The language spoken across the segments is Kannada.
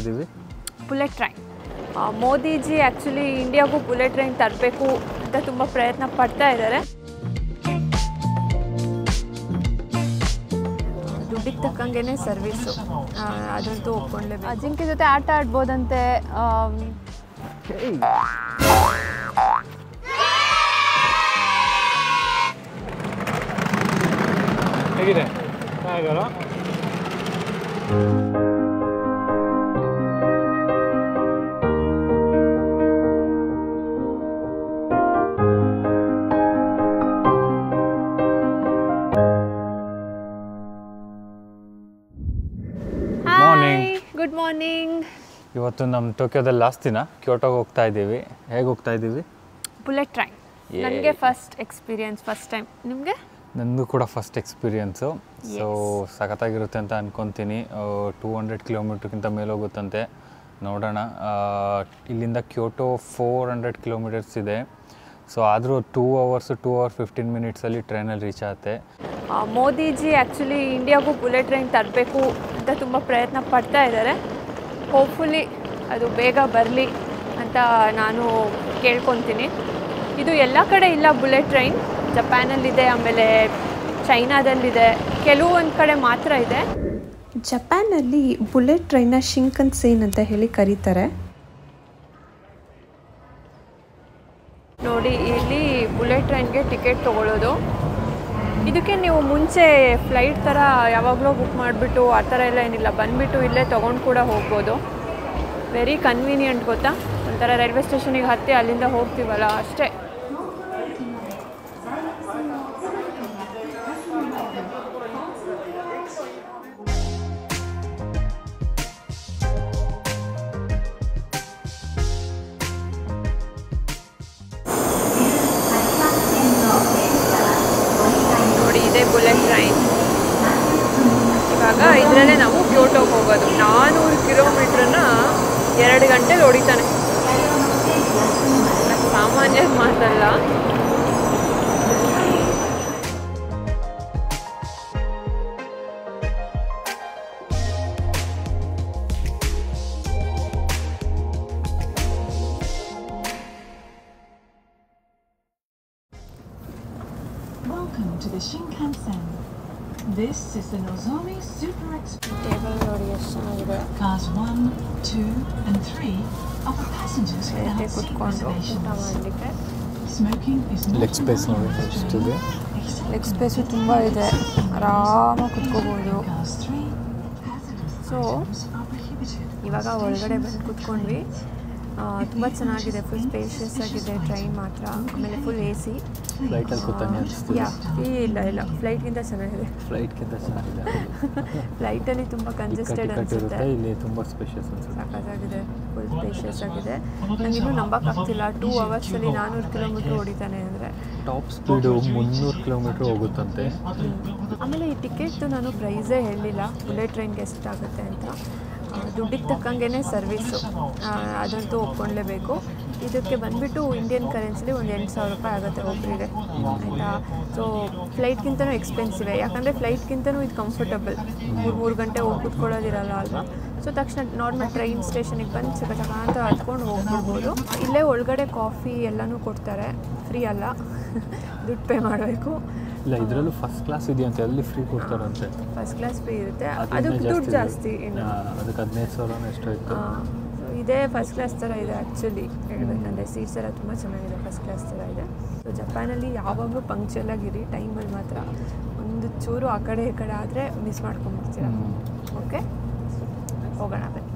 ಇದ್ದೀವಿ? Bullet train. ಮೋದಿಜಿ ಆ್ಯಕ್ಚುಲಿ ಇಂಡಿಯಾಗೂ ಬುಲೆಟ್ ಟ್ರೈನ್ ತರಬೇಕು ಅಂತ ತುಂಬ ಪ್ರಯತ್ನ ಪಡ್ತಾ ಇದ್ದಾರೆ. ದುಡ್ಡಿಗೆ ತಕ್ಕಂಗೆ ಸರ್ವಿಸು, ಅದಂತೂ ಒಪ್ಕೊಂಡ್ಲೇಬೇಕು. ಅಜಿಂಕ್ಯ ಜೊತೆ ಆಟ ಆಡ್ಬೋದಂತೆ. ಹೇಗಿದೆ? Good morning. ಇವತ್ತು ನಮ್ಮ ಟೋಕಿಯೋದಲ್ಲಿ ಲಾಸ್ಟ್ ದಿನ. ಕ್ಯೋಟೋಗೆ ಹೋಗ್ತಾ ಇದ್ದೀವಿ. ಹೇಗೆ ಹೋಗ್ತಾ ಇದ್ದೀವಿ? Bullet train. ನನಗೆ ಫಸ್ಟ್ ಎಕ್ಸ್ಪೀರಿಯನ್ಸ್, ಫಸ್ಟ್ ಟೈಮ್. ನಿಮಗೆ? ನನಗೂ ಕೂಡ ಫಸ್ಟ್ ಎಕ್ಸ್ಪೀರಿಯನ್ಸು. ಸೊ ಸಖತ್ತಾಗಿರುತ್ತೆ ಅಂತ ಅಂದ್ಕೊತೀನಿ. 200 ಕಿಲೋಮೀಟ್ರ್ಗಿಂತ ಮೇಲೆ ಹೋಗುತ್ತಂತೆ. ನೋಡೋಣ. ಇಲ್ಲಿಂದ ಕ್ಯೋಟೋ 400 ಕಿಲೋಮೀಟರ್ಸ್ ಇದೆ. ಸೊ ಆದರೂ 2 hours 15 minutesಲ್ಲಿ ಟ್ರೈನಲ್ಲಿ ರೀಚ್ ಆಗುತ್ತೆ. ಮೋದಿಜಿ ಆ್ಯಕ್ಚುಲಿ ಇಂಡಿಯಾಗೂ ಬುಲೆಟ್ ಟ್ರೈನ್ ತರಬೇಕು ಅಂತ ತುಂಬ ಪ್ರಯತ್ನ ಪಡ್ತಾ ಇದ್ದಾರೆ. ಹೋಪ್ಫುಲಿ ಅದು ಬೇಗ ಬರಲಿ ಅಂತ ನಾನು ಕೇಳ್ಕೊತೀನಿ. ಇದು ಎಲ್ಲ ಕಡೆ ಇಲ್ಲ ಬುಲೆಟ್ ಟ್ರೈನ್. ಜಪಾನಲ್ಲಿದೆ, ಆಮೇಲೆ ಚೈನಾದಲ್ಲಿದೆ, ಕೆಲವೊಂದು ಕಡೆ ಮಾತ್ರ ಇದೆ. ಜಪಾನಲ್ಲಿ ಬುಲೆಟ್ ಟ್ರೈನ್ನ ಶಿಂಕನ್ಸೇನ್ ಅಂತ ಹೇಳಿ ಕರೀತಾರೆ. ನೋಡಿ, ಇಲ್ಲಿ ಬುಲೆಟ್ ಟ್ರೈನ್ಗೆ ಟಿಕೆಟ್ ತೊಗೊಳ್ಳೋದು. ಇದಕ್ಕೆ ನೀವು ಮುಂಚೆ ಫ್ಲೈಟ್ ಥರ ಯಾವಾಗಲೂ ಬುಕ್ ಮಾಡಿಬಿಟ್ಟು ಆ ಥರ ಎಲ್ಲ ಏನಿಲ್ಲ, ಬಂದುಬಿಟ್ಟು ಇಲ್ಲೇ ತೊಗೊಂಡು ಕೂಡ ಹೋಗ್ಬೋದು. ವೆರಿ ಕನ್ವೀನಿಯೆಂಟ್ ಗೊತ್ತಾ? ಒಂಥರ ರೈಲ್ವೆ ಸ್ಟೇಷನಿಗೆ ಹತ್ತಿ ಅಲ್ಲಿಂದ ಹೋಗ್ತೀವಲ್ಲ ಅಷ್ಟೇ. ನೋಡಿ, ಇದೇ ಬುಲೆಟ್ ಟ್ರೈನ್. ಇವಾಗ ಇದರಲ್ಲೇ ನಾವು ಕ್ಯೋಟೋಗೆ ಹೋಗೋದು. 400 ಕಿಲೋಮೀಟ್ರನ್ನ 2 ಗಂಟೆಲಿ ಹೊಡಿತಾನೆ. ಸಾಮಾನ್ಯ ಮಾತಲ್ಲ. Welcome to the Shinkansen. This is the Nozomi Super Express. Table ನೋಡಿ ಎಷ್ಟು ಚೆನ್ನಾಗಿದೆ. Cars 1, 2, and 3 are for passengers without seat ಕುತ್ಕೊಂಡು ಊಟ reservations. ಮಾಡಲಿಕ್ಕೆ. Smoking is not leg space ನೋಡಿ allowed on ಎಷ್ಟಿದೆ. train. ಲೆಗ್ ಸ್ಪೇಸು ತುಂಬ ಇದೆ, ಆರಾಮಾಗಿ ಕುತ್ಕೋಬೋದು. Cars 3, hazardous So, items are prohibited. ಇವಾಗ ಒಳಗಡೆ ಬಂದು ಕುತ್ಕೊಂಡ್ವಿ. ತುಂಬ ಚೆನ್ನಾಗಿದೆ, ಫುಲ್ ಸ್ಪೇಷಿಯಸ್ ಆಗಿದೆ ಟ್ರೈನ್ ಮಾತ್ರ. ಆಮೇಲೆ ಫುಲ್ ಎ ಸಿ. ಫ್ಲೈಟಲ್ಲಿ ಕೂತಂಗೆ ಅನಿಸ್ತಿದೆ. ಇಲ್ಲ ಫ್ಲೈಟ್ಗಿಂತ ಚೆನ್ನಾಗಿದೆ. ಫ್ಲೈಟ್ಗಿಂತ ಚೆನ್ನಾಗಿದೆ. ಫ್ಲೈಟಲ್ಲಿ ತುಂಬ ಕಂಜೆಸ್ಟೆಡ್ ಅನಿಸುತ್ತೆ. ಇಲ್ಲಿ ತುಂಬ ಸ್ಪೇಷಿಯಸ್ ಅನಿಸುತ್ತೆ. ಸಾಕಾಗಿದೆ, ಫುಲ್ ಸ್ಪೇಷಿಯಸ್ ಆಗಿದೆ. ನನಗಿನ್ನೂ ನಂಬೋಕ್ಕಾಗ್ತಿಲ್ಲ 2 hours 400 ಕಿಲೋಮೀಟ್ರ್ ಹೊಡಿತಾನೆ ಅಂದರೆ. ಟಾಪ್ ಸ್ಪೀಡು 300 ಕಿಲೋಮೀಟ್ರ್ ಹೋಗುತ್ತಂತೆ. ಆಮೇಲೆ ಈ ಟಿಕೆಟ್ದು ನಾನು ಪ್ರೈಸೇ ಹೇಳಲಿಲ್ಲ, ಬುಲೆಟ್ ಟ್ರೈನ್ಗೆ ಎಷ್ಟಾಗುತ್ತೆ ಅಂತ. ದುಡ್ಡಿಗೆ ತಕ್ಕಂಗೆ ಸರ್ವಿಸು, ಅದಂತೂ ಒಪ್ಕೊಂಡ್ಲೇಬೇಕು. ಇದಕ್ಕೆ ಬಂದುಬಿಟ್ಟು ಇಂಡಿಯನ್ ಕರೆನ್ಸಿಲಿ ಒಂದು 8,000 ರೂಪಾಯಿ ಆಗುತ್ತೆ ಒಬ್ಬರಿಗೆ, ಆಯಿತಾ. ಸೊ ಫ್ಲೈಟ್ಗಿಂತನೂ ಎಕ್ಸ್ಪೆನ್ಸಿವೆ, ಯಾಕಂದರೆ ಫ್ಲೈಟ್ಗಿಂತನೂ ಇದು ಕಂಫರ್ಟಬಲ್. 3 ಗಂಟೆ ಹೋಗಿ ಕೂತ್ಕೊಳ್ಳೋದಿರಲ್ಲ ಅಲ್ವಾ. ಸೊ ತಕ್ಷಣ ನಾರ್ಮಲ್ ಟ್ರೈನ್ ಸ್ಟೇಷನಿಗೆ ಬಂದು ಚಕ ಅಂತ ಹತ್ಕೊಂಡು ಹೋಗ್ಬಿಡ್ಬೋದು. ಇಲ್ಲೇ ಒಳಗಡೆ ಕಾಫಿ ಎಲ್ಲನೂ ಕೊಡ್ತಾರೆ, ಫ್ರೀ ಅಲ್ಲ, ದುಡ್ಡು ಪೇ ಮಾಡಬೇಕು. ಇಲ್ಲ, ಇದರಲ್ಲೂ ಫಸ್ಟ್ ಕ್ಲಾಸ್ ಇದೆಯಂತೆ, ಅಲ್ಲಿ ಫ್ರೀ ಕೊಡ್ತಾರಂತೆ. ಫಸ್ಟ್ ಕ್ಲಾಸ್ ಫ್ರೀ ಇರುತ್ತೆ, ಅದಕ್ಕೆ ದುಡ್ಡು ಜಾಸ್ತಿ. ಇನ್ನು ಅದಕ್ಕೆ 15,000 ಎಷ್ಟೋ ಇತ್ತು. ಇದೇ ಫಸ್ಟ್ ಕ್ಲಾಸ್ ಥರ ಇದೆ ಆ್ಯಕ್ಚುಲಿ ಹೇಳ್ಬೇಕಂದ್ರೆ. ಸೀಟ್ಸ್ ಎಲ್ಲ ತುಂಬ ಚೆನ್ನಾಗಿದೆ, ಫಸ್ಟ್ ಕ್ಲಾಸ್ ಥರ ಇದೆ. ಸೊ ಜಪಾನಲ್ಲಿ ಯಾವಾಗಲೂ ಪಂಕ್ಚುಯಲ್ ಆಗಿರಿ, ಟೈಮಲ್ಲಿ ಮಾತ್ರ. ಒಂದು ಚೂರು ಆ ಕಡೆ ಈ ಕಡೆ ಆದರೆ ಮಿಸ್ ಮಾಡ್ಕೊಂಡ್ಬಿಡ್ತೀರ. ಓಕೆ, ಹೋಗೋಣ ಬನ್ನಿ.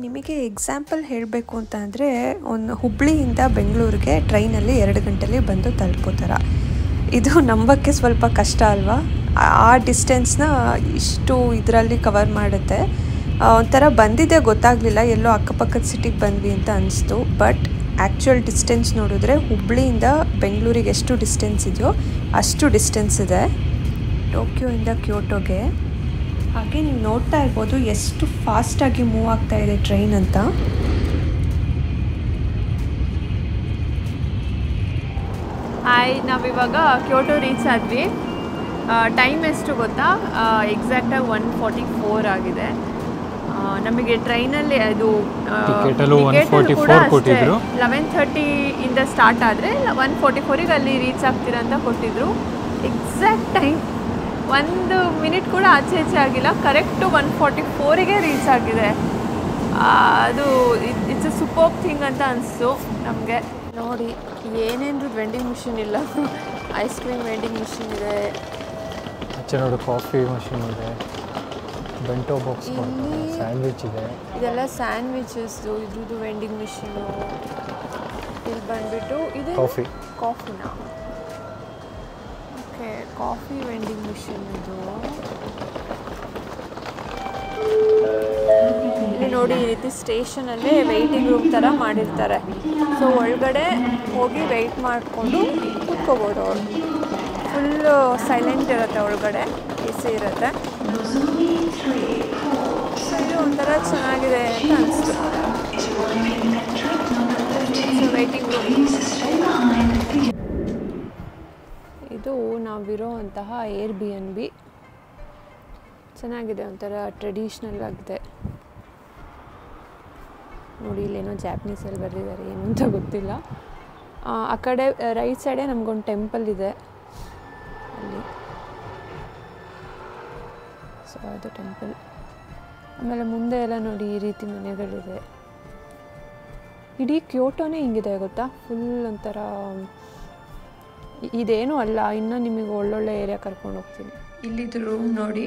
ನಿಮಗೆ ಎಕ್ಸಾಂಪಲ್ ಹೇಳಬೇಕು ಅಂತ ಅಂದರೆ, ಒಂದು ಹುಬ್ಳಿಯಿಂದ ಬೆಂಗಳೂರಿಗೆ ಟ್ರೈನಲ್ಲಿ 2 ಗಂಟೆಲಿ ಬಂದು ತಲುಪೋ ಥರ. ಇದು ನಂಬಕ್ಕೆ ಸ್ವಲ್ಪ ಕಷ್ಟ ಅಲ್ವಾ? ಆ ಡಿಸ್ಟೆನ್ಸ್ನ ಇಷ್ಟು ಇದರಲ್ಲಿ ಕವರ್ ಮಾಡುತ್ತೆ. ಒಂಥರ ಬಂದಿದ್ದೆ ಗೊತ್ತಾಗಲಿಲ್ಲ, ಎಲ್ಲೋ ಅಕ್ಕಪಕ್ಕದ ಸಿಟಿಗೆ ಬಂದ್ವಿ ಅಂತ ಅನಿಸ್ತು. ಬಟ್ ಆ್ಯಕ್ಚುಯಲ್ ಡಿಸ್ಟೆನ್ಸ್ ನೋಡಿದ್ರೆ ಹುಬ್ಳಿಯಿಂದ ಬೆಂಗಳೂರಿಗೆ ಎಷ್ಟು ಡಿಸ್ಟೆನ್ಸ್ ಇದೆಯೋ ಅಷ್ಟು ಡಿಸ್ಟೆನ್ಸ್ ಇದೆ ಟೋಕಿಯೋಯಿಂದ ಕ್ಯೋಟೋಗೆ. ಹಾಗೆ ನೀವು ನೋಡ್ತಾ ಇರ್ಬೋದು ಎಷ್ಟು ಫಾಸ್ಟಾಗಿ ಮೂವ್ ಆಗ್ತಾ ಇದೆ ಟ್ರೈನ್ ಅಂತ. ಹಾಯ್, ನಾವಿವಾಗ ಕ್ಯೋಟೋ ರೀಚ್ ಆದ್ವಿ. ಟೈಮ್ ಎಷ್ಟು ಗೊತ್ತಾ? ಎಕ್ಸಾಕ್ಟಾಗಿ 1:44 ಆಗಿದೆ. ನಮಗೆ ಟ್ರೈನಲ್ಲಿ ಅದು ಕೂಡ 11:30 ಇಂದ ಸ್ಟಾರ್ಟ್ ಆದರೆ 1:44ಗೆ ಅಲ್ಲಿ ರೀಚ್ ಆಗ್ತೀರಾ ಅಂತ ಕೊಟ್ಟಿದ್ರು. ಎಕ್ಸಾಕ್ಟ್ ಟೈಮ್ 1 ಮಿನಿಟ್ ಕೂಡ ಆಚೆ ಆಗಿಲ್ಲ. ಕರೆಕ್ಟು 1:44ಗೆ ರೀಚ್ ಆಗಿದೆ. ಅದು ಇಟ್ಸ್ ಎ ಸೂಪರ್ ಥಿಂಗ್ ಅಂತ ಅನಿಸ್ತು ನಮಗೆ. ನೋಡಿ, ಏನೇನು ವೆಂಡಿಂಗ್ ಮಿಷಿನ್ ಇಲ್ಲ. ಐಸ್ ಕ್ರೀಮ್ ವೆಂಡಿಂಗ್ ಮಿಷಿನ್ ಇದೆ, ನೋಡಿ ಕಾಫಿ ಮಷಿನ್ ಇದೆ, ಬೆಂಟೋ ಬಾಕ್ಸ್ ಸ್ಯಾಂಡ್ವಿಚ್ ಇದೆ. ಇದೆಲ್ಲ ಸ್ಯಾಂಡ್ವಿಚಸ್ದು ಇದ್ರದ್ದು ವೆಂಡಿಂಗ್ ಮಿಷಿನು. ಇಲ್ಲಿ ಬಂದುಬಿಟ್ಟು ಇದೆ ಕಾಫಿನ. ಓಕೆ, ಕಾಫಿ ವೆಂಡಿಂಗ್ ಮಿಷಿನ್ ಇದು. ಇಲ್ಲಿ ನೋಡಿ, ಈ ರೀತಿ ಸ್ಟೇಷನಲ್ಲೇ ವೆಯ್ಟಿಂಗ್ ರೂಮ್ ಥರ ಮಾಡಿರ್ತಾರೆ. ಸೊ ಒಳಗಡೆ ಹೋಗಿ ವೆಯ್ಟ್ ಮಾಡಿಕೊಂಡು ಕೂತ್ಕೋಬೋದು. ಅವರು ಫುಲ್ಲು ಸೈಲೆಂಟ್ ಇರುತ್ತೆ, ಒಳಗಡೆ AC ಇರುತ್ತೆ. ಇದು ಒಂಥರ ಚೆನ್ನಾಗಿದೆ ಅಂತ ಅನಿಸ್ತು. ವೆಯ್ಟಿಂಗ್ ರೂಮ್ ಇದು. ನಾವಿರೋ ಅಂತಹ Airbnb ಚೆನ್ನಾಗಿದೆ, ಒಂಥರ ಟ್ರೆಡಿಷ್ನಲ್ ಆಗಿದೆ. ನೋಡಿ, ಇಲ್ಲೇನೋ ಜಾಪನೀಸಲ್ಲಿ ಬರೆದಿದ್ದಾರೆ, ಏನು ಅಂತ ಗೊತ್ತಿಲ್ಲ. ಆ ಕಡೆ ರೈಟ್ ಸೈಡೇ ನಮಗೊಂದು ಟೆಂಪಲ್ ಇದೆ ಅಲ್ಲಿ. ಸೊ ಅದು ಟೆಂಪಲ್. ಆಮೇಲೆ ಮುಂದೆ ಎಲ್ಲ ನೋಡಿ ಈ ರೀತಿ ಮನೆಗಳಿದೆ. ಇಡೀ ಕ್ಯೋಟೋನೇ ಹಿಂಗಿದೆ ಗೊತ್ತಾ, ಫುಲ್ ಒಂಥರ. ಇದೇನೂ ಅಲ್ಲ, ಇನ್ನೂ ನಿಮಗೆ ಒಳ್ಳೊಳ್ಳೆ ಏರಿಯಾ ಕರ್ಕೊಂಡು ಹೋಗ್ತೀನಿ. ಇಲ್ಲಿದು ರೂಮ್ ನೋಡಿ.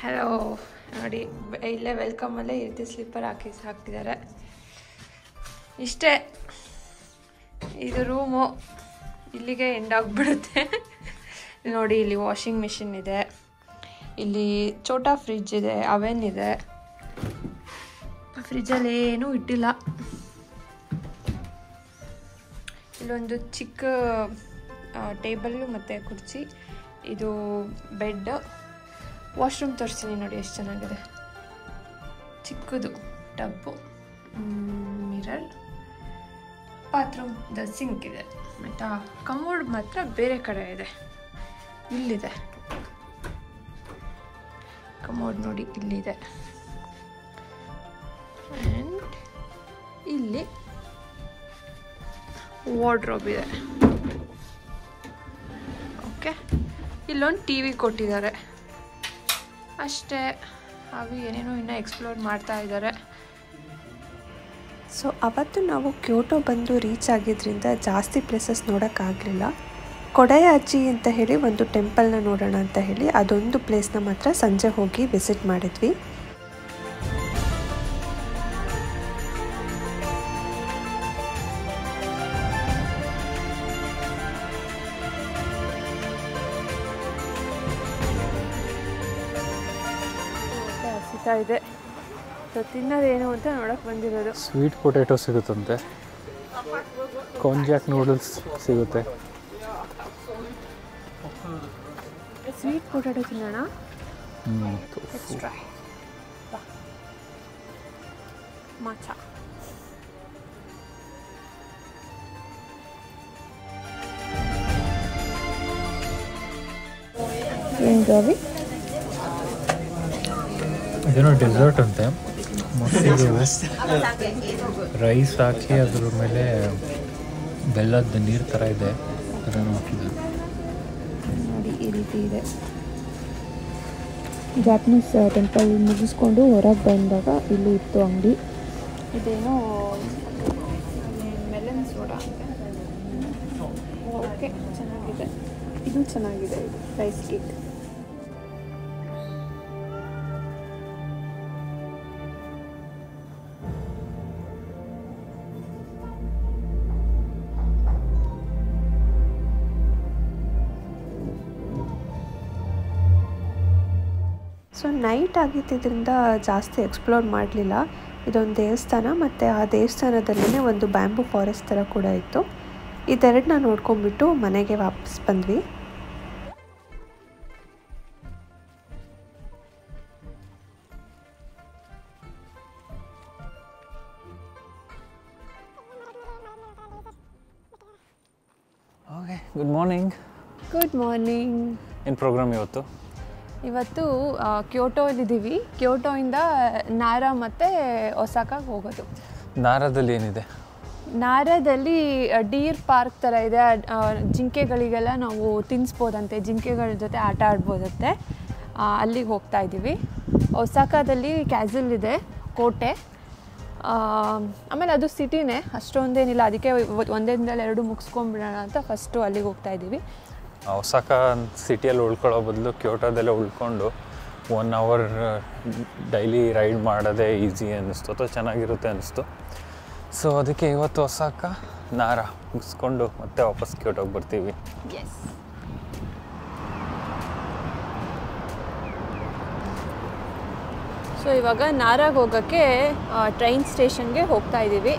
ಹಲೋ, ನೋಡಿ ಇಲ್ಲೇ ವೆಲ್ಕಮಲ್ಲೇ ಈ ರೀತಿ ಸ್ಲಿಪ್ಪರ್ ಹಾಕ್ತಿದ್ದಾರೆ. ಇಷ್ಟೇ, ಇದು ರೂಮು ಇಲ್ಲಿಗೆ ಎಂಡ್ ಆಗಿಬಿಡುತ್ತೆ. ನೋಡಿ, ಇಲ್ಲಿ ವಾಷಿಂಗ್ ಮಿಷಿನ್ ಇದೆ, ಇಲ್ಲಿ ಛೋಟಾ ಫ್ರಿಡ್ಜ್ ಇದೆ, ಅವೆನ್ ಇದೆ. ಫ್ರಿಜ್ಜಲ್ಲಿ ಏನೂ ಇಟ್ಟಿಲ್ಲ. ಇಲ್ಲೊಂದು ಚಿಕ್ಕ ಟೇಬಲ್ಲು ಮತ್ತು ಕುರ್ಚಿ. ಇದು ಬೆಡ್. ವಾಶ್ರೂಮ್ ತೋರಿಸ್ತೀನಿ ನೋಡಿ, ಎಷ್ಟು ಚೆನ್ನಾಗಿದೆ. ಚಿಕ್ಕದು ಟಬ್ಬು, ಮಿರರ್, ಬಾತ್ರೂಮ್, ಸಿಂಕ್ ಇದೆ. ಆಯಿತಾ? ಕಮೋಡ್ ಮಾತ್ರ ಬೇರೆ ಕಡೆ ಇದೆ, ಇಲ್ಲಿದೆ ಕಮೋಡ್ ನೋಡಿ, ಇಲ್ಲಿದೆ. ಆ್ಯಂಡ್ ಇಲ್ಲಿ ವಾರ್ಡ್ರೋಬ್ ಇದೆ. ಓಕೆ, ಇಲ್ಲೊಂದು TV ಕೊಟ್ಟಿದ್ದಾರೆ ಅಷ್ಟೇ. ಅವು ಏನೇನೋ ಇನ್ನೂ ಎಕ್ಸ್ಪ್ಲೋರ್ ಮಾಡ್ತಾ ಇದ್ದಾರೆ. ಸೊ ಅವತ್ತು ನಾವು ಕ್ಯೋಟೋ ಬಂದು ರೀಚ್ ಆಗಿದ್ದರಿಂದ ಜಾಸ್ತಿ ಪ್ಲೇಸಸ್ ನೋಡೋಕ್ಕಾಗಲಿಲ್ಲ. ಕೊಡಯಾಜಿ ಅಂತ ಹೇಳಿ ಒಂದು ಟೆಂಪಲ್ನ ನೋಡೋಣ ಅಂತ ಹೇಳಿ ಅದೊಂದು ಪ್ಲೇಸ್ನ ಮಾತ್ರ ಸಂಜೆ ಹೋಗಿ ವಿಸಿಟ್ ಮಾಡಿದ್ವಿ. ಇದೆ. ಸೊ ತಿನ್ನೋದೇನು ಅಂತ ನೋಡಕ್ಕೆ ಬಂದಿರೋದು. ಸ್ವೀಟ್ ಪೊಟ್ಯಾಟೊ ಸಿಗುತ್ತಂತೆ, ಕಾಂಜಾಕ್ ನೂಡಲ್ಸ್ ಸಿಗುತ್ತೆ. ಸ್ವೀಟ್ ಪೊಟ್ಯಾಟೊ ತಿನ್ನೋಣ. ಮಾಚಾ ಏನು ರವಿ? ಇದೇನೋ ಡೆಸರ್ಟ್ ಅಂತೆ. ಮೊಸರು ರೈಸ್ ಹಾಕಿ ಅದ್ರ ಮೇಲೆ ಬೆಲ್ಲದ ನೀರು ಥರ ಇದೆ, ಅದನ್ನು ಹಾಕಿದ್ದಾರೆ ನೋಡಿ. ಈ ರೀತಿ ಇದೆ. ಜಾಪನೀಸ್ ಟೆಂಪಲ್ ಮುಗಿಸ್ಕೊಂಡು ಹೊರಗೆ ಬಂದಾಗ ಇಲ್ಲಿ ಇತ್ತು ಅಂಗಡಿ. ಇದೇನೋ ಮೆಲನ್ ಸೋಡಾ ಅಂತ. ಓಕೆ, ಚೆನ್ನಾಗಿದೆ. ಇದು ಚೆನ್ನಾಗಿದೆ. ಇದು ರೈಸ್ ಕೇಕ್. ಸೊ ನೈಟ್ ಆಗಿದ್ದರಿಂದ ಜಾಸ್ತಿ ಎಕ್ಸ್ಪ್ಲೋರ್ ಮಾಡಲಿಲ್ಲ. ಇದೊಂದು ದೇವಸ್ಥಾನ ಮತ್ತು ಆ ದೇವಸ್ಥಾನದಲ್ಲೇ ಒಂದು ಬ್ಯಾಂಬೂ ಫಾರೆಸ್ಟ್ ಥರ ಕೂಡ ಇತ್ತು. ಇದೆರಡನ್ನ ನೋಡ್ಕೊಂಡ್ಬಿಟ್ಟು ಮನೆಗೆ ವಾಪಸ್ ಬಂದ್ವಿ. Okay, good morning. Good morning. ಏನು ಪ್ರೋಗ್ರಾಮ್ ಇವತ್ತು ಕ್ಯೋಟೋಲಿದ್ದೀವಿ. ಕ್ಯೋಟೋಯಿಂದ ನಾರಾ ಮತ್ತು ಒಸಾಕಾಗೆ ಹೋಗೋದು. ನಾರಾದಲ್ಲಿ ಏನಿದೆ? ನಾರಾದಲ್ಲಿ ಡೀರ್ ಪಾರ್ಕ್ ಥರ ಇದೆ. ಜಿಂಕೆಗಳಿಗೆಲ್ಲ ನಾವು ತಿನ್ನಿಸ್ಬೋದಂತೆ, ಜಿಂಕೆಗಳ ಜೊತೆ ಆಟ ಆಡ್ಬೋದಂತೆ. ಅಲ್ಲಿಗೆ ಹೋಗ್ತಾ ಇದ್ದೀವಿ. ಒಸಾಕಾದಲ್ಲಿ ಕ್ಯಾಸಲ್ ಇದೆ, ಕೋಟೆ. ಆಮೇಲೆ ಅದು ಸಿಟಿನೇ, ಅಷ್ಟೊಂದೇನಿಲ್ಲ. ಅದಕ್ಕೆ ಒಂದೇ ದಿನದಲ್ಲಿ 2 ಮುಗಿಸ್ಕೊಂಡ್ಬಿಡೋಣ ಅಂತ ಫಸ್ಟು ಅಲ್ಲಿಗೆ ಹೋಗ್ತಾ ಇದ್ದೀವಿ. ಒಸಾಕಾ ಸಿಟಿಯಲ್ಲಿ ಉಳ್ಕೊಳ್ಳೋ ಬದಲು ಕ್ಯೋಟೋದಲ್ಲೇ ಉಳ್ಕೊಂಡು 1 ಅವರ್ ಡೈಲಿ ರೈಡ್ ಮಾಡೋದೇ ಈಸಿ ಅನ್ನಿಸ್ತು, ಅಥವಾ ಚೆನ್ನಾಗಿರುತ್ತೆ ಅನ್ನಿಸ್ತು. ಸೊ ಅದಕ್ಕೆ ಇವತ್ತು ಒಸಾಕಾ ನಾರಾ ಮುಗಿಸ್ಕೊಂಡು ಮತ್ತೆ ವಾಪಸ್ ಕ್ಯೋಟೋಗೆ ಬರ್ತೀವಿ. ಎಸ್. ಸೊ ಇವಾಗ ನಾರಾಗೆ ಹೋಗೋಕ್ಕೆ ಟ್ರೈನ್ ಸ್ಟೇಷನ್ಗೆ ಹೋಗ್ತಾ ಇದ್ದೀವಿ.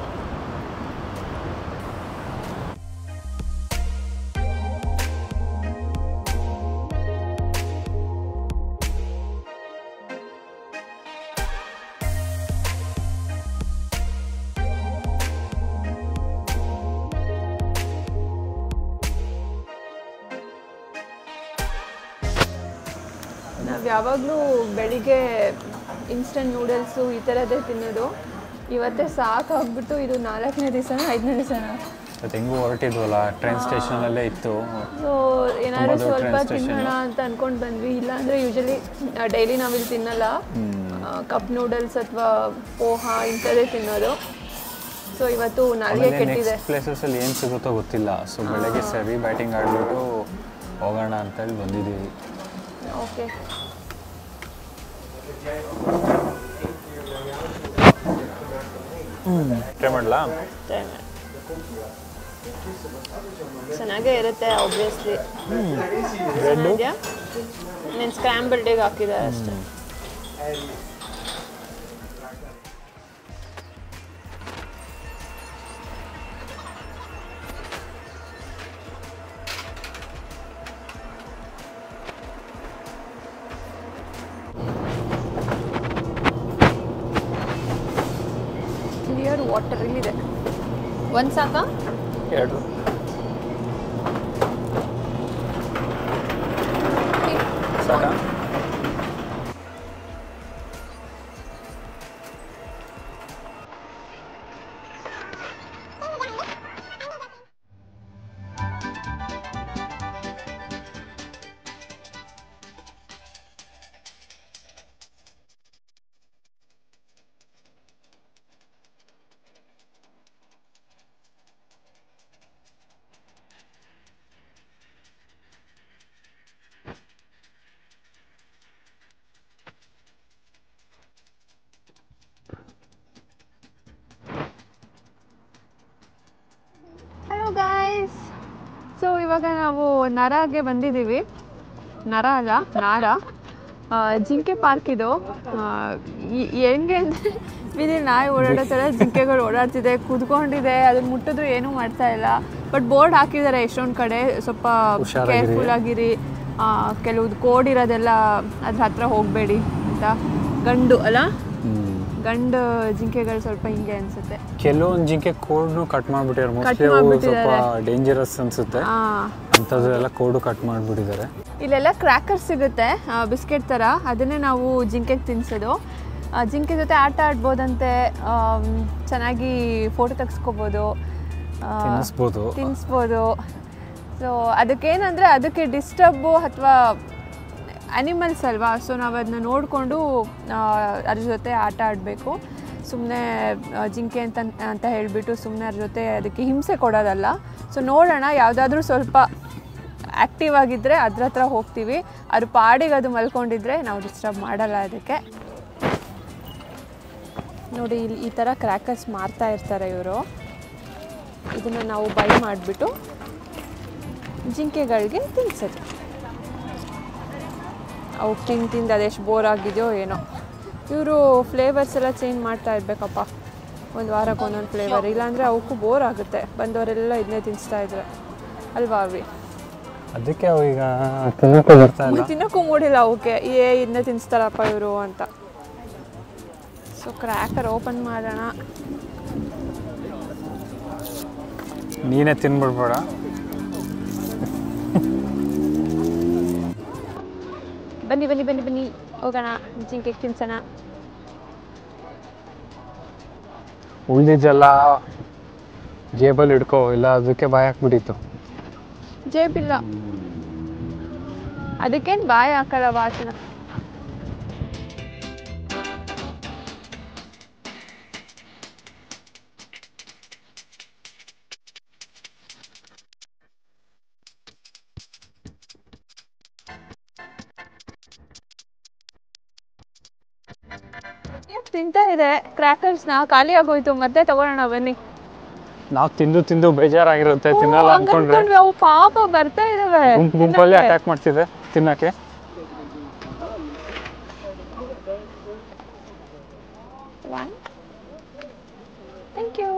ನಾವು ಯಾವಾಗಲೂ ಬೆಳಿಗ್ಗೆ ಇನ್ಸ್ಟಂಟ್ ನೂಡಲ್ಸು ಈ ಥರದ್ದೇ ತಿನ್ನೋದು. ಇವತ್ತೇ ಸಾಕಾಗ್ಬಿಟ್ಟು ಇದು 4ನೇ ದಿವಸನೋ 5ನೇ ದಿವಸನೋ ಮತ್ತು ಹೆಂಗೂ ಹೊರಟಿದ್ವಲ್ಲ, ಟ್ರೈನ್ ಸ್ಟೇಷನಲ್ಲೇ ಇತ್ತು. ಸೊ ಏನಾದರೂ ಸ್ವಲ್ಪ ತಿನ್ನೋಣ ಅಂತ ಅಂದ್ಕೊಂಡು ಬಂದ್ವಿ. ಇಲ್ಲಾಂದರೆ ಯೂಶಲಿ ಡೈಲಿ ನಾವಿಲ್ಲಿ ತಿನ್ನಲ್ಲ, ಕಪ್ ನೂಡಲ್ಸ್ ಅಥವಾ ಪೋಹಾ ಇಂಥದ್ದೇ ತಿನ್ನೋದು. ಸೊ ಇವತ್ತು ನಾಲ್ಗೆ ಕೆಟ್ಟಿದೆ. ಪ್ಲೇಸಸಲ್ಲಿ ಏನು ಸಿಗುತ್ತೋ ಗೊತ್ತಿಲ್ಲ. ಸೊ ಬೆಳಗ್ಗೆ ಸರಿ ಬ್ಯಾಟಿಂಗ್ ಆಡಿಬಿಟ್ಟು ಹೋಗೋಣ ಅಂತೇಳಿ ಬಂದಿದ್ದೀವಿ. ಓಕೆ. ಟ್ರೈ ಮಾಡಲಾ? ಚೆನ್ನಾಗೇ ಇರುತ್ತೆ ಆಬ್ವಿಯಸ್ಲಿ. ನೀನು ಸ್ಕ್ರಾಂಬಲ್ಡ್ ಎಗ್ ಹಾಕಿದ್ದಾರೆ ಅಷ್ಟೇ. ಕ್ಲಿಯರ್ ವಾಟರ್ ಇಲ್ಲಿದೆ. ಒಂದು ಸಾಕಾ? 2 ಸಾಕಾ? ಸೊ ಇವಾಗ ನಾವು ನರಾಗೆ ಬಂದಿದ್ದೀವಿ. ನರ ಅಲ್ಲ, ನಾರಾ. ಜಿಂಕೆ ಪಾರ್ಕ್ ಇದು. ಹೆಂಗೆ ಅಂದರೆ ಬೀದಿ ನಾಯಿ ಓಡಾಡೋ ಥರ ಜಿಂಕೆಗಳು ಓಡಾಡ್ತಿದೆ, ಕೂತ್ಕೊಂಡಿದೆ. ಅದನ್ನ ಮುಟ್ಟಿದ್ರು ಏನೂ ಮಾಡ್ತಾ ಇಲ್ಲ. ಬಟ್ ಬೋರ್ಡ್ ಹಾಕಿದ್ದಾರೆ ಎಷ್ಟೊಂದು ಕಡೆ, ಸ್ವಲ್ಪ ಕೇರ್ಫುಲ್ ಆಗಿರಿ, ಕೆಲವ್ದು ಕೋಡ್ ಇರೋದೆಲ್ಲ ಅದ್ರ ಹತ್ರ ಹೋಗಬೇಡಿ ಅಂತ. ಗಂಡು ಅಲ್ಲ, ಗಂಡು ಜಿಂಕೆಗಳು ಸ್ವಲ್ಪ ಹಿಂಗೆ ಅನ್ಸುತ್ತೆ. ಕೆಲವೊಂದು ಜಿಂಕೆ ಕೋಡ್ನು ಕಟ್ ಮಾಡಿಬಿಟ್ಟಿದ್ದಾರೆ. ಮೋಸ್ಟ್ಲಿ ಅವು ಸ್ವಲ್ಪ ಡೇಂಜರಸ್ ಅನ್ಸುತ್ತೆ, ಅಂಥದ್ದೆಲ್ಲ ಕೋಡು ಕಟ್ ಮಾಡಿಬಿಟ್ಟಿದ್ದಾರೆ. ಇಲ್ಲೆಲ್ಲ ಕ್ರ್ಯಾಕರ್ಸ್ ಸಿಗುತ್ತೆ, ಬಿಸ್ಕೆಟ್ ಥರ. ಅದನ್ನೇ ನಾವು ಜಿಂಕೆಗೆ ತಿನ್ನಿಸೋದು. ಜಿಂಕೆ ಜೊತೆ ಆಟ ಆಡ್ಬೋದಂತೆ, ಚೆನ್ನಾಗಿ ಫೋಟೋ ತೆಗೆಸ್ಕೋಬೋದು, ತಿನ್ನಿಸ್ಬೋದು. ಸೊ ಅದಕ್ಕೇನಂದರೆ ಅದಕ್ಕೆ ಡಿಸ್ಟರ್ಬು ಅಥವಾ ಆ್ಯನಿಮಲ್ಸ್ ಅಲ್ವಾ, ಸೊ ನಾವು ಅದನ್ನ ನೋಡಿಕೊಂಡು ಅದ್ರ ಜೊತೆ ಆಟ ಆಡಬೇಕು. ಸುಮ್ಮನೆ ಜಿಂಕೆ ಅಂತ ಹೇಳಿಬಿಟ್ಟು ಸುಮ್ಮನೆ ಅದ್ರ ಜೊತೆ ಅದಕ್ಕೆ ಹಿಂಸೆ ಕೊಡೋದಲ್ಲ. ಸೊ ನೋಡೋಣ, ಯಾವುದಾದ್ರೂ ಸ್ವಲ್ಪ ಆ್ಯಕ್ಟಿವ್ ಆಗಿದ್ದರೆ ಅದ್ರ ಹತ್ರ ಹೋಗ್ತೀವಿ. ಅದ್ರ ಪಾಡಿಗೆ ಅದು ಮಲ್ಕೊಂಡಿದ್ರೆ ನಾವು ಡಿಸ್ಟರ್ಬ್ ಮಾಡಲ್ಲ ಅದಕ್ಕೆ. ನೋಡಿ, ಇಲ್ಲಿ ಈ ಥರ ಕ್ರ್ಯಾಕರ್ಸ್ ಮಾರ್ತಾ ಇರ್ತಾರೆ ಇವರು. ಇದನ್ನು ನಾವು ಬೈ ಮಾಡಿಬಿಟ್ಟು ಜಿಂಕೆಗಳಿಗೆ ತಿನ್ನಿಸೋದು. ಅವು ತಿಂದು ಅದೆಷ್ಟು ಬೋರ್ ಆಗಿದೆಯೋ ಏನೋ. ಇವರು ಫ್ಲೇವರ್ಸ್ ಎಲ್ಲ ಚೇಂಜ್ ಮಾಡ್ತಾ ಇರಬೇಕಪ್ಪ. ಒಂದು ವಾರಕ್ಕೆ ಒಂದೊಂದು ಫ್ಲೇವರ್. ಇಲ್ಲಾಂದರೆ ಅವಕ್ಕೂ ಬೋರ್ ಆಗುತ್ತೆ, ಬಂದವರೆಲ್ಲ ಇದನ್ನೇ ತಿನ್ನಿಸ್ತಾ ಇದ್ರೆ ಅಲ್ವಾ ಅವಿ? ಅದಕ್ಕೆ ಅವು ಈಗ ತಿನ್ನೋಕ್ಕೂ ಬರ್ತಾ ಇಲ್ಲ. ತಿನ್ನೋಕ್ಕೂ ಮೂಡಿಲ್ಲ ಅವಕ್ಕೆ, ಇದನ್ನೇ ತಿನ್ನಿಸ್ತಾರಪ್ಪ ಇವರು ಅಂತ. ಸೊ ಕ್ರ್ಯಾಕರ್ ಓಪನ್ ಮಾಡೋಣ. ನೀನೇ ತಿನ್ಬಿಡ್ಬೇಡ. ಬನ್ನಿ ಬನ್ನಿ ಬನ್ನಿ ಬನ್ನಿ ಹೋಗೋಣ, ಜಿಂಕೆ ತಿನ್ಸೋಣ. ಉಳಿದಿದ್ದೆಲ್ಲ ಜೇಬಲ್ಲಿ ಹಿಡ್ಕೋ, ಇಲ್ಲ ಅದಕ್ಕೆ ಬಾಯಿ ಹಾಕ್ಬಿಟ್ಟಿತ್ತು. ಜೇಬಿಲ್ಲ, ಅದಕ್ಕೇನು ಬಾಯಿ ಹಾಕಲ್ಲ ವಾಸನ. ತಿಂತಾ ಇದೆ ಕ್ರ್ಯಾಕರ್ಸ್ನ, ಖಾಲಿ ಆಗೋಯ್ತು, ಮತ್ತೆ ತಗೊಳ್ಳೋಣ ಬನ್ನಿ. ನಾವು ತಿಂದು ಬೇಜಾರಾಗಿರುತ್ತೆ, ತಿನ್ನಲ್ಲ ಅನ್ಕೊಂಡ್ರೆ. ಅವು ಪಾಪ ಬರ್ತಾ ಇದಾವೆ, ಗುಂಪಲ್ಲಿ ಅಟ್ಯಾಕ್ ಮಾಡ್ತಿದೆ ತಿನ್ನಕ್ಕೆ. Thank you.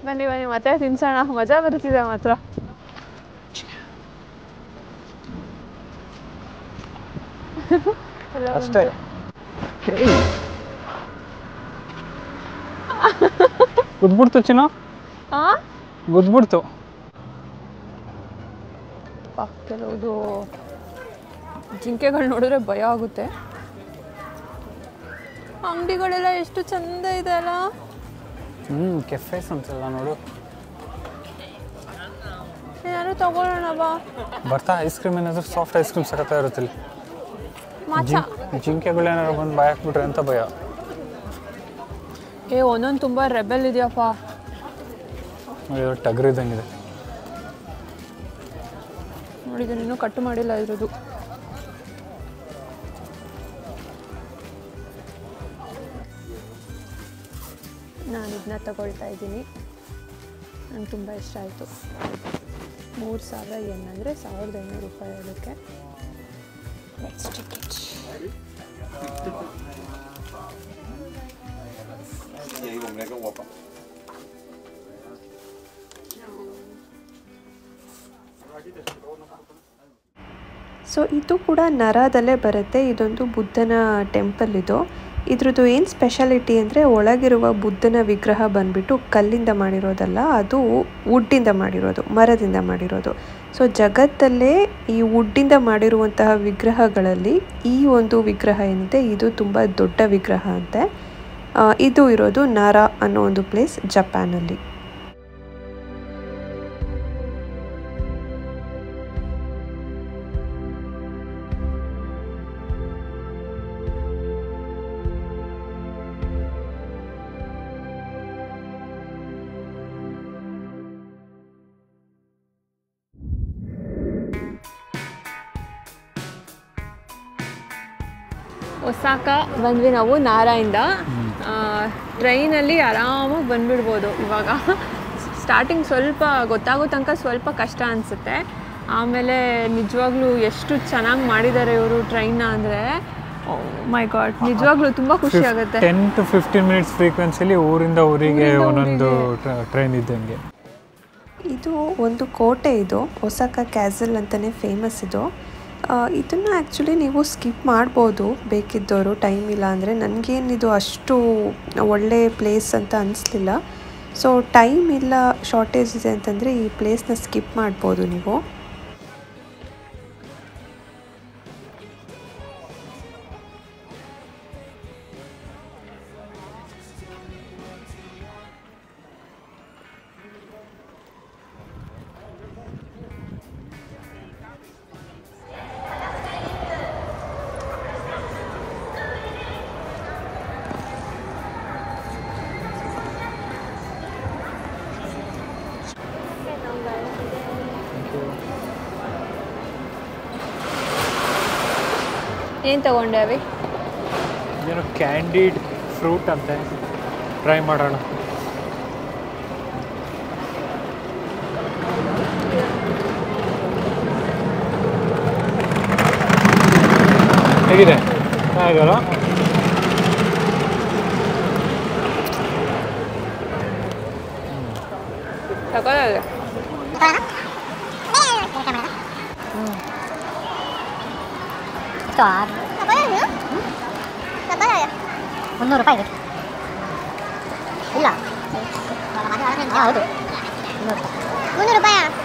ಬನ್ನಿ ಬನ್ನಿ ಮತ್ತೆ ತಿನ್ಸೋಣ, ಮಜಾ ಬರ್ತಿದೆ ಮಾತ್ರ. ಅಷ್ಟೇ. ಗುದ್ಬಿಡ್ತು ಚಿನ್ನ, ಗುದ್ಬಿಡ್ತು. ಕೆಲವುದು ಜಿಂಕೆಗಳು ನೋಡಿದ್ರೆ ಭಯ ಆಗುತ್ತೆ. ಅಂಗಡಿಗಳೆಲ್ಲ ಎಷ್ಟು ಚಂದ ಇದೆ ಅಲ್ಲ. ಕೆಫೆಸ್ ಅಂತಲ್ಲ ನೋಡು. ಏನಾದ್ರು ತಗೊಳ್ಳೋಣ ಬಾ. ಬರ್ತಾ ಐಸ್ ಕ್ರೀಮ್ ಏನಾದ್ರು ಸಾಫ್ಟ್ ಐಸ್ ಕ್ರೀಮ್ ಸಖತ್ತ ಇರುತ್ತಿಲ್ಲ. ಮಾಚಾ ಜಿಂಕೆಗಳು ಏನಾದ್ರು ಬಂದು ಬಾಯ್ ಹಾಕ್ಬಿಟ್ರೆ ಅಂತ ಭಯ. ಒಂದೊಂದು ತುಂಬ ರೆಬೆಲ್ ಇದೆಯಪ್ಪ. ಟಗರ್ ಇದ್ದಂಗಿದೆ ನೋಡಿದ್ರೆ ಇನ್ನೂ ಕಟ್ಟು ಮಾಡಿಲ್ಲ ಇರೋದು. ನಾನು ಇದನ್ನ ತಗೊಳ್ತಾ ಇದ್ದೀನಿ, ನಂಗೆ ತುಂಬ ಇಷ್ಟ ಆಯಿತು. 3000 ಯೆನ್ ಅಂದರೆ 1500 ರೂಪಾಯಿ ಅದಕ್ಕೆ. Let's take it. ಸೊ ಇದು ಕೂಡ ನರಾದಲ್ಲೇ ಬರುತ್ತೆ. ಇದೊಂದು ಬುದ್ಧನ ಟೆಂಪಲ್ ಇದು. ಇದ್ರದ್ದು ಏನು ಸ್ಪೆಷಾಲಿಟಿ ಅಂದರೆ ಒಳಗಿರುವ ಬುದ್ಧನ ವಿಗ್ರಹ ಬಂದ್ಬಿಟ್ಟು ಕಲ್ಲಿಂದ ಮಾಡಿರೋದಲ್ಲ, ಅದು ವುಡ್ಡಿಂದ ಮಾಡಿರೋದು, ಮರದಿಂದ ಮಾಡಿರೋದು. ಸೊ ಜಗತ್ತಲ್ಲೇ ಈ ವುಡ್ಡಿಂದ ಮಾಡಿರುವಂತಹ ವಿಗ್ರಹಗಳಲ್ಲಿ ಈ ಒಂದು ವಿಗ್ರಹ ಏನಿದೆ ಇದು ತುಂಬ ದೊಡ್ಡ ವಿಗ್ರಹ ಅಂತೆ. ಇದು ಇರೋದು ನಾರಾ ಅನ್ನೋ ಒಂದು ಪ್ಲೇಸ್ ಜಪಾನಲ್ಲಿ. ಒಸಾಕ ಬಂದ್ವಿ ನಾವು ನಾರಾಯಿಂದ. ಟ್ರೈನಲ್ಲಿ ಆರಾಮಾಗಿ ಬಂದುಬಿಡ್ಬೋದು. ಇವಾಗ ಸ್ಟಾರ್ಟಿಂಗ್ ಸ್ವಲ್ಪ ಗೊತ್ತಾಗೋ ತನಕ ಸ್ವಲ್ಪ ಕಷ್ಟ ಅನಿಸುತ್ತೆ. ಆಮೇಲೆ ನಿಜವಾಗ್ಲೂ ಎಷ್ಟು ಚೆನ್ನಾಗಿ ಮಾಡಿದ್ದಾರೆ ಇವರು ಟ್ರೈನ್ನ ಅಂದರೆ, ಮೈ ಗಾಡ್, ನಿಜವಾಗ್ಲೂ ತುಂಬ ಖುಷಿ ಆಗುತ್ತೆ. 10 to 15 ಮಿನಿಟ್ಸ್ ಫ್ರೀಕ್ವೆನ್ಸಿಲಿ ಊರಿಂದ ಊರಿಗೆ ಒಂದೊಂದು ಟ್ರೈನ್ ಇದ್ದಂಗೆ. ಇದು ಒಂದು ಕೋಟೆ, ಇದು ಒಸಾಕ ಕ್ಯಾಸಲ್ ಅಂತಲೇ ಫೇಮಸ್ ಇದು. ಇದನ್ನು ಆ್ಯಕ್ಚುಲಿ ನೀವು ಸ್ಕಿಪ್ ಮಾಡ್ಬೋದು ಬೇಕಿದ್ದವರು, ಟೈಮ್ ಇಲ್ಲ ಅಂದರೆ. ನನಗೇನಿದು ಅಷ್ಟು ಒಳ್ಳೆ ಪ್ಲೇಸ್ ಅಂತ ಅನಿಸ್ಲಿಲ್ಲ. ಸೊ ಟೈಮ್ ಇಲ್ಲ, ಶಾರ್ಟೇಜ್ ಇದೆ ಅಂತಂದರೆ ಈ ಪ್ಲೇಸ್ನ ಸ್ಕಿಪ್ ಮಾಡ್ಬೋದು ನೀವು. ಏನು ತಗೊಂಡೆ ಅವಿ? ಏನೋ ಕ್ಯಾಂಡಿಡ್ ಫ್ರೂಟ್ ಅಂತೆ, ಟ್ರೈ ಮಾಡೋಣ. ಹೇಗಿದೆ? ಸಕಲಾಗಿದೆ. ₹300 ಇಲ್ಲ ಹೌದು ₹300